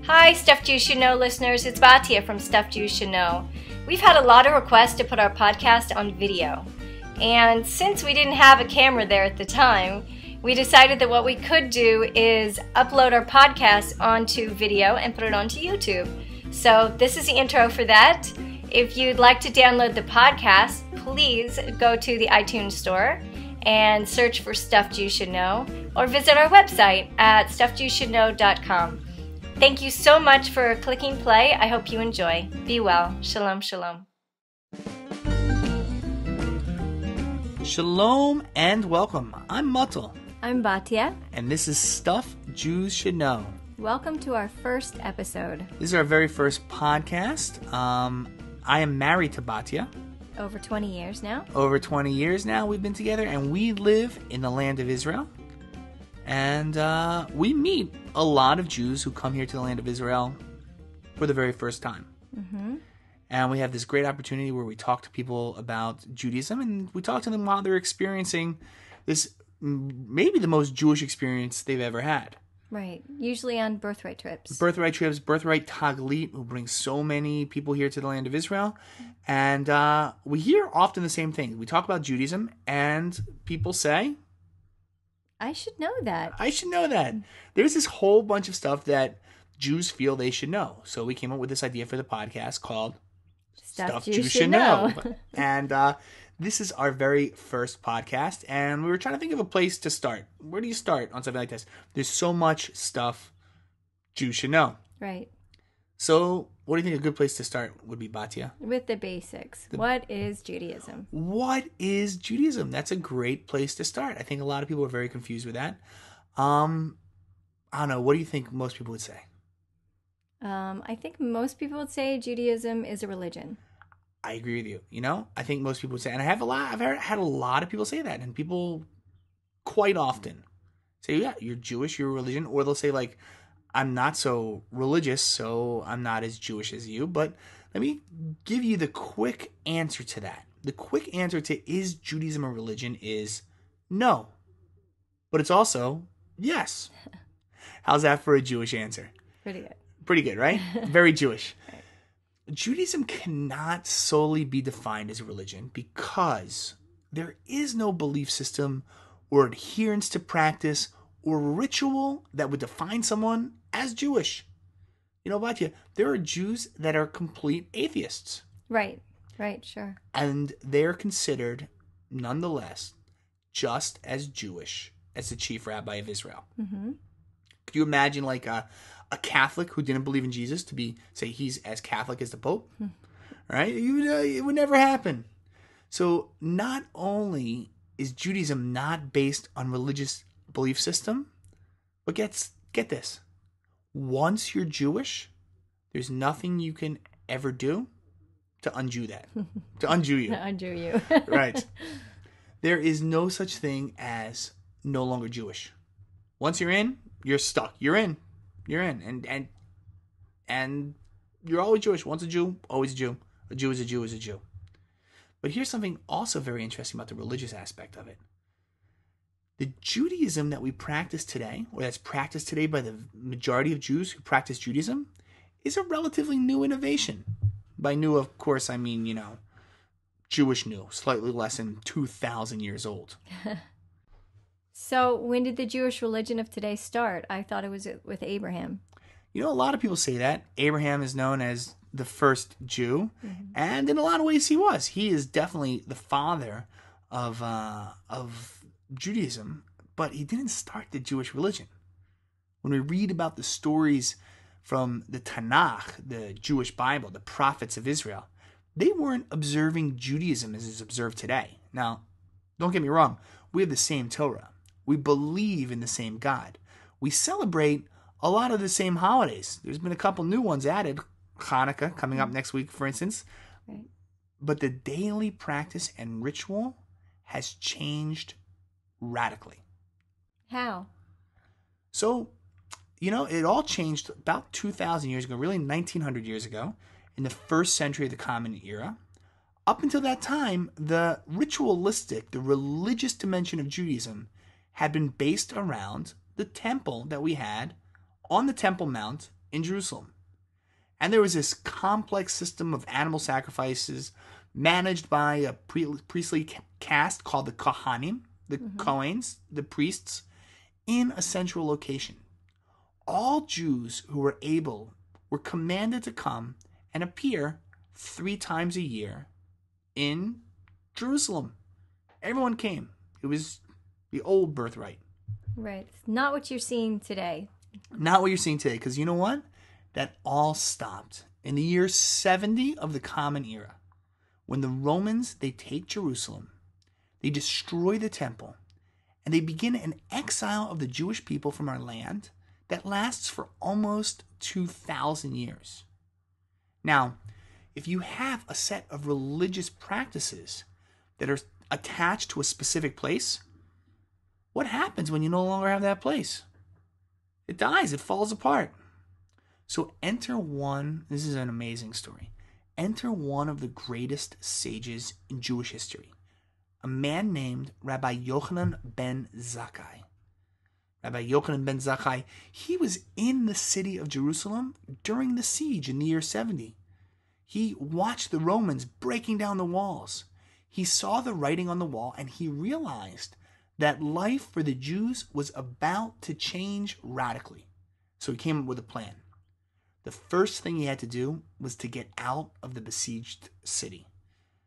Hi, Stuff You Should Know listeners. It's Batya from Stuff You Should Know. We've had a lot of requests to put our podcast on video. And since we didn't have a camera there at the time, we decided that what we could do is upload our podcast onto video and put it onto YouTube. So this is the intro for that. If you'd like to download the podcast, please go to the iTunes store and search for Stuff You Should Know, or visit our website at stuffyoushouldknow.com. Thank you so much for clicking play. I hope you enjoy. Be well. Shalom, shalom. Shalom and welcome. I'm Mottle. I'm Batya. And this is Stuff Jews Should Know. Welcome to our first episode. This is our very first podcast. I am married to Batya. Over 20 years now. Over 20 years now we've been together, and we live in the land of Israel. And we meet a lot of Jews who come here to the land of Israel for the very first time. Mm-hmm. And we have this great opportunity where we talk to people about Judaism, and we talk to them while they're experiencing this, maybe the most Jewish experience they've ever had. Right. Usually on Birthright trips. Birthright Taglit, who brings so many people here to the land of Israel. And we hear often the same thing. We talk about Judaism, and people say, I should know that. I should know that. There's this whole bunch of stuff that Jews feel they should know. So we came up with this idea for the podcast called Stuff Jews Should Know. And this is our very first podcast, and we were trying to think of a place to start. Where do you start on something like this? There's so much stuff Jews should know. Right. So what do you think a good place to start would be, Batya? With the basics. What is Judaism? What is Judaism? That's a great place to start. I think a lot of people are very confused with that. I don't know. What do you think most people would say? I think most people would say Judaism is a religion. I agree with you. You know, I think most people would say, and I've had a lot of people say that, and people quite often say, yeah, you're Jewish, you're a religion, or they'll say, like, I'm not so religious, so I'm not as Jewish as you. But let me give you the quick answer to that. The quick answer to is Judaism a religion is no. But it's also yes. How's that for a Jewish answer? Pretty good. Pretty good, right? Very Jewish. Right. Judaism cannot solely be defined as a religion because there is no belief system or adherence to practice or ritual that would define someone as Jewish. You know, Batya, there are Jews that are complete atheists. Right, sure. And they're considered, nonetheless, just as Jewish as the chief rabbi of Israel. Mm-hmm. Could you imagine, like, a Catholic who didn't believe in Jesus to say he's as Catholic as the Pope? Right? It would never happen. So not only is Judaism not based on religious belief system, but get this. Once you're Jewish, there's nothing you can ever do to undo that. To undo you. To undo you. Right. There is no such thing as no longer Jewish. Once you're in, you're stuck. You're in. And you're always Jewish. Once a Jew, always a Jew. A Jew is a Jew is a Jew. But here's something also very interesting about the religious aspect of it. The Judaism that we practice today, or that's practiced today by the majority of Jews who practice Judaism, is a relatively new innovation. By new, of course, I mean, Jewish new, slightly less than 2,000 years old. So when did the Jewish religion of today start? I thought it was with Abraham. A lot of people say that. Abraham is known as the first Jew, and in a lot of ways he was. He is definitely the father of Judaism, but he didn't start the Jewish religion. When we read about the stories from the Tanakh, the Jewish Bible, the prophets of Israel, they weren't observing Judaism as is observed today. Now, don't get me wrong, we have the same Torah. We believe in the same God. We celebrate a lot of the same holidays. There's been a couple new ones added. Hanukkah coming up next week, for instance. Right. But the daily practice and ritual has changed radically. How? So, it all changed about 2,000 years ago, really 1,900 years ago, in the first century of the Common Era. Up until that time, the ritualistic, the religious dimension of Judaism had been based around the temple that we had on the Temple Mount in Jerusalem. And there was this complex system of animal sacrifices managed by a priestly caste called the Kohanim, the Kohanes, the priests, in a central location. All Jews who were able were commanded to come and appear 3 times a year in Jerusalem. Everyone came. It was the old birthright. Right. Not what you're seeing today. Not what you're seeing today, because you know what? That all stopped in the year 70 of the Common Era, when the Romans, they take Jerusalem, they destroy the temple, and they begin an exile of the Jewish people from our land that lasts for almost 2,000 years. Now, if you have a set of religious practices that are attached to a specific place, what happens when you no longer have that place? It dies, it falls apart. So enter one, this is an amazing story. Enter one of the greatest sages in Jewish history, a man named Rabbi Yochanan ben Zakkai. Rabbi Yochanan ben Zakkai, he was in the city of Jerusalem during the siege in the year 70. He watched the Romans breaking down the walls. He saw the writing on the wall, and he realized that life for the Jews was about to change radically. So he came up with a plan. The first thing he had to do was to get out of the besieged city.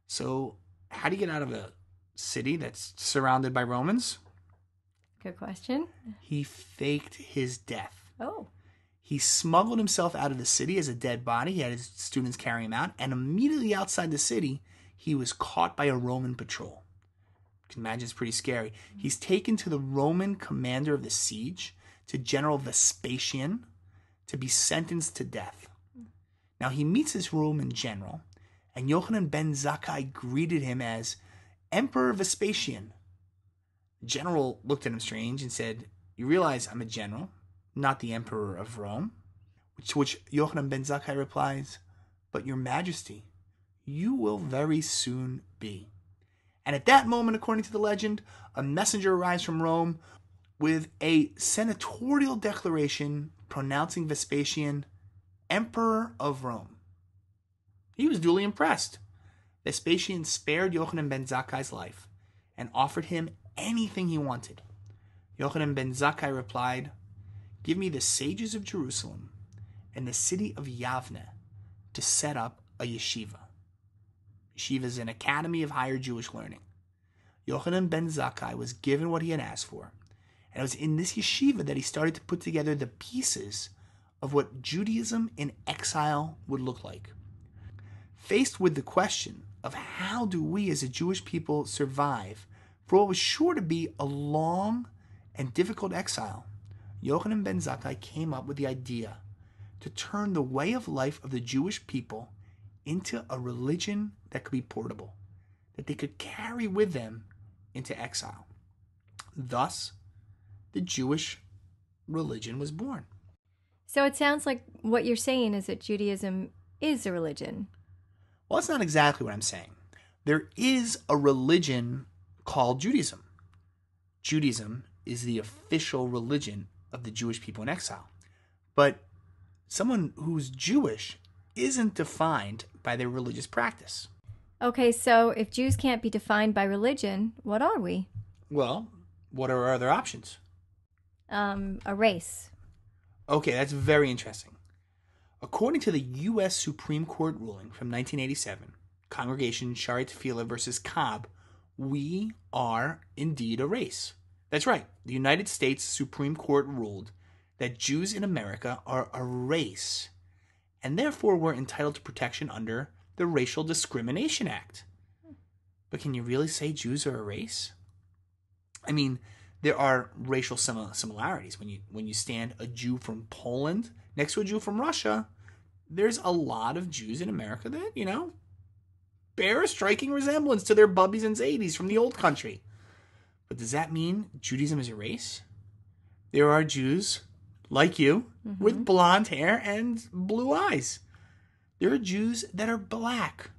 So how do you get out of a city that's surrounded by Romans? Good question. He faked his death. Oh. He smuggled himself out of the city as a dead body. He had his students carry him out. And immediately outside the city, he was caught by a Roman patrol. You can imagine it's pretty scary. He's taken to the Roman commander of the siege, to General Vespasian, to be sentenced to death. Now he meets this Roman general, and Yochanan ben Zakkai greeted him as Emperor Vespasian. The general looked at him strange and said, "You realize I'm a general, not the Emperor of Rome?" To which Yochanan ben Zakkai replies, "But your majesty, you will very soon be." And at that moment, according to the legend, a messenger arrives from Rome with a senatorial declaration pronouncing Vespasian Emperor of Rome. He was duly impressed. Vespasian spared Yochanan ben Zakkai's life and offered him anything he wanted. Yochanan ben Zakkai replied, "Give me the sages of Jerusalem and the city of Yavne to set up a yeshiva." Yeshiva is an academy of higher Jewish learning. Yochanan ben Zakkai was given what he had asked for, and it was in this yeshiva that he started to put together the pieces of what Judaism in exile would look like. Faced with the question of how do we as a Jewish people survive for what was sure to be a long and difficult exile, Yochanan ben Zakkai came up with the idea to turn the way of life of the Jewish people into a religion that could be portable, that they could carry with them into exile. Thus, the Jewish religion was born. So it sounds like what you're saying is that Judaism is a religion. Well, that's not exactly what I'm saying. There is a religion called Judaism. Judaism is the official religion of the Jewish people in exile. But someone who's Jewish isn't defined by their religious practice. Okay, so if Jews can't be defined by religion, what are we? Well, what are our other options? A race. Okay, that's very interesting. According to the U.S. Supreme Court ruling from 1987, Congregation Shaarei Tefillah versus Cobb, we are indeed a race. That's right. The United States Supreme Court ruled that Jews in America are a race, and therefore were entitled to protection under the Racial Discrimination Act. But can you really say Jews are a race? I mean, there are racial similarities. When you stand a Jew from Poland next to a Jew from Russia, there's a lot of Jews in America that, bear a striking resemblance to their bubbies and zadies from the old country. But does that mean Judaism is a race? There are Jews like you with blonde hair and blue eyes. There are Jews that are black.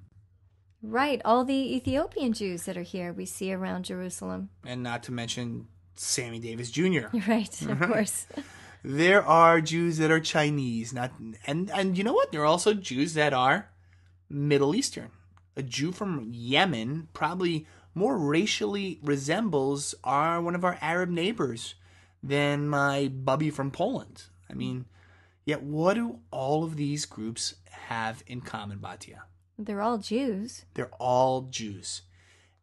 Right, all the Ethiopian Jews that are here we see around Jerusalem. And not to mention Sammy Davis Jr. Right, of course. There are Jews that are Chinese, and you know what? There are also Jews that are Middle Eastern. A Jew from Yemen probably more racially resembles one of our Arab neighbors than my bubby from Poland. I mean, yet what do all of these groups have in common, Batya? They're all Jews. They're all Jews.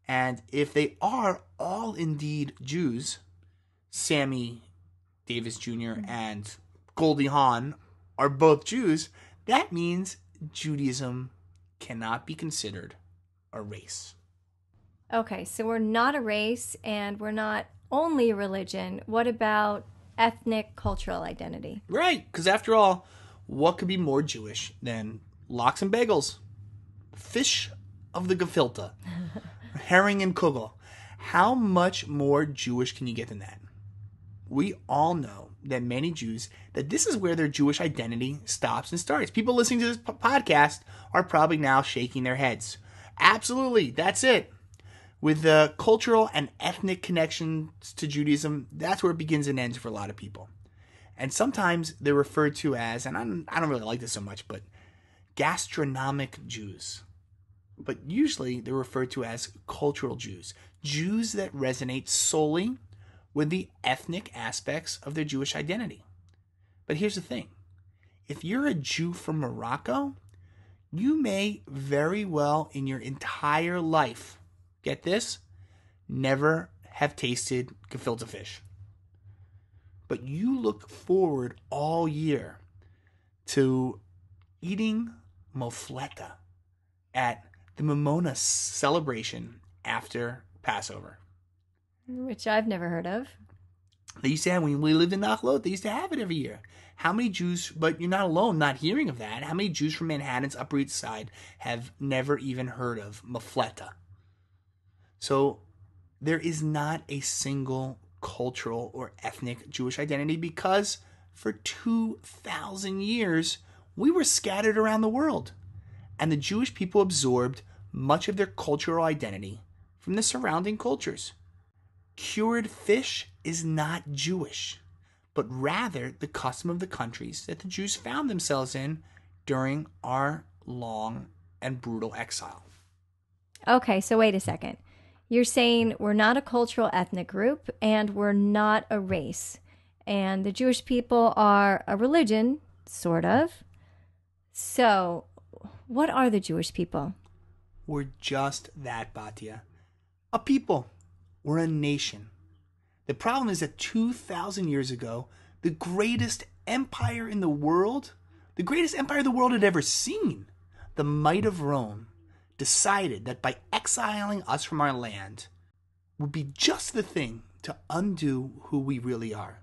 And if they are all indeed Jews, Sammy Davis Jr. and Goldie Hawn are both Jews, that means Judaism cannot be considered a race. Okay, so we're not a race and we're not only a religion. What about ethnic cultural identity? Right, because after all, what could be more Jewish than lox and bagels, fish of the gefilte, herring and kugel? How much more Jewish can you get than that? We all know that many Jews, that this is where their Jewish identity stops and starts. People listening to this podcast are probably now shaking their heads. Absolutely, that's it. With the cultural and ethnic connections to Judaism, that's where it begins and ends for a lot of people. And sometimes they're referred to as, and I don't really like this so much, but gastronomic Jews. But usually they're referred to as cultural Jews. Jews that resonate solely with the ethnic aspects of their Jewish identity. But here's the thing. If you're a Jew from Morocco, you may very well in your entire life, get this, never have tasted gefilte fish. But you look forward all year to eating mofleta at the Mimona celebration after Passover. Which I've never heard of. They used to have, when we lived in Nachlot, they used to have it every year. How many Jews, but you're not alone not hearing of that, how many Jews from Manhattan's Upper East Side have never even heard of mofleta? So there is not a single cultural or ethnic Jewish identity because for 2,000 years we were scattered around the world. And the Jewish people absorbed much of their cultural identity from the surrounding cultures. Cured fish is not Jewish, but rather the custom of the countries that the Jews found themselves in during our long and brutal exile. Okay, so wait a second. You're saying we're not a cultural ethnic group and we're not a race. And the Jewish people are a religion, sort of. So, what are the Jewish people? We're just that, Batya. A people. We're a nation. The problem is that 2,000 years ago, the greatest empire in the world, the greatest empire the world had ever seen, the might of Rome, decided that by exiling us from our land would be just the thing to undo who we really are.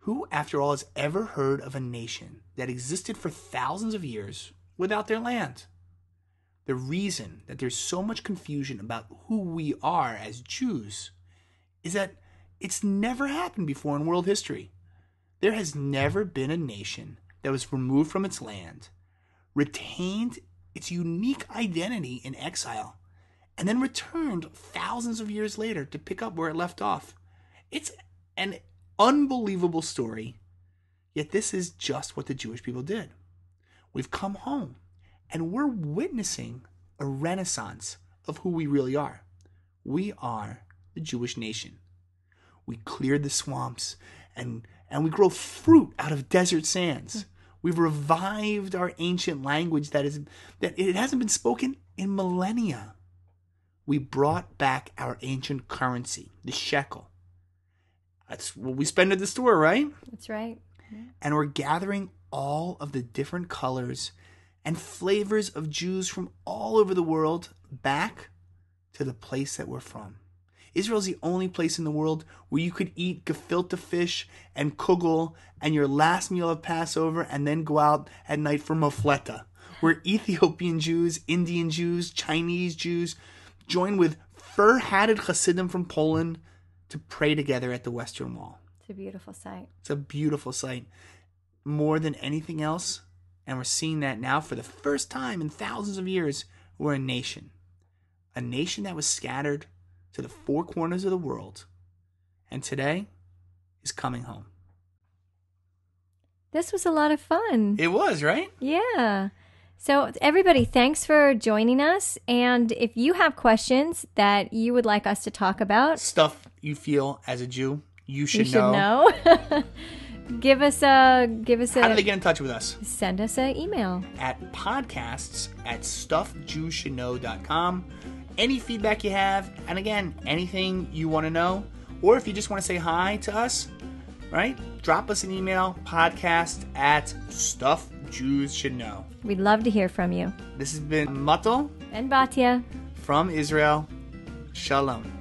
Who, after all, has ever heard of a nation that existed for thousands of years without their land? The reason that there's so much confusion about who we are as Jews is that it's never happened before in world history. There has never been a nation that was removed from its land, retained its unique identity in exile, and then returned thousands of years later to pick up where it left off. It's an unbelievable story, yet this is just what the Jewish people did. We've come home, and we're witnessing a renaissance of who we really are. We are the Jewish nation. We cleared the swamps, and we grow fruit out of desert sands. We've revived our ancient language that it hasn't been spoken in millennia. We brought back our ancient currency, the shekel. That's what we spend at the store, right? That's right. Yeah. And we're gathering all of the different colors and flavors of Jews from all over the world back to the place that we're from. Israel's the only place in the world where you could eat gefilte fish and kugel and your last meal of Passover and then go out at night for mofleta, where Ethiopian Jews, Indian Jews, Chinese Jews join with fur-hatted Hasidim from Poland to pray together at the Western Wall. It's a beautiful sight. It's a beautiful sight. More than anything else, and we're seeing that now for the first time in thousands of years, we're a nation. A nation that was scattered to the four corners of the world, and today is coming home. This was a lot of fun. It was, right? Yeah. So everybody, thanks for joining us. And if you have questions that you would like us to talk about, stuff you feel as a Jew, you should know. Give us a. How do they get in touch with us? Send us an email at podcasts@stuffjewshouldknow.com. Any feedback you have, and again, anything you want to know, or if you just want to say hi to us, right? Drop us an email, podcast@stuffjewshouldknow. We'd love to hear from you. This has been Mottle and Batya from Israel. Shalom.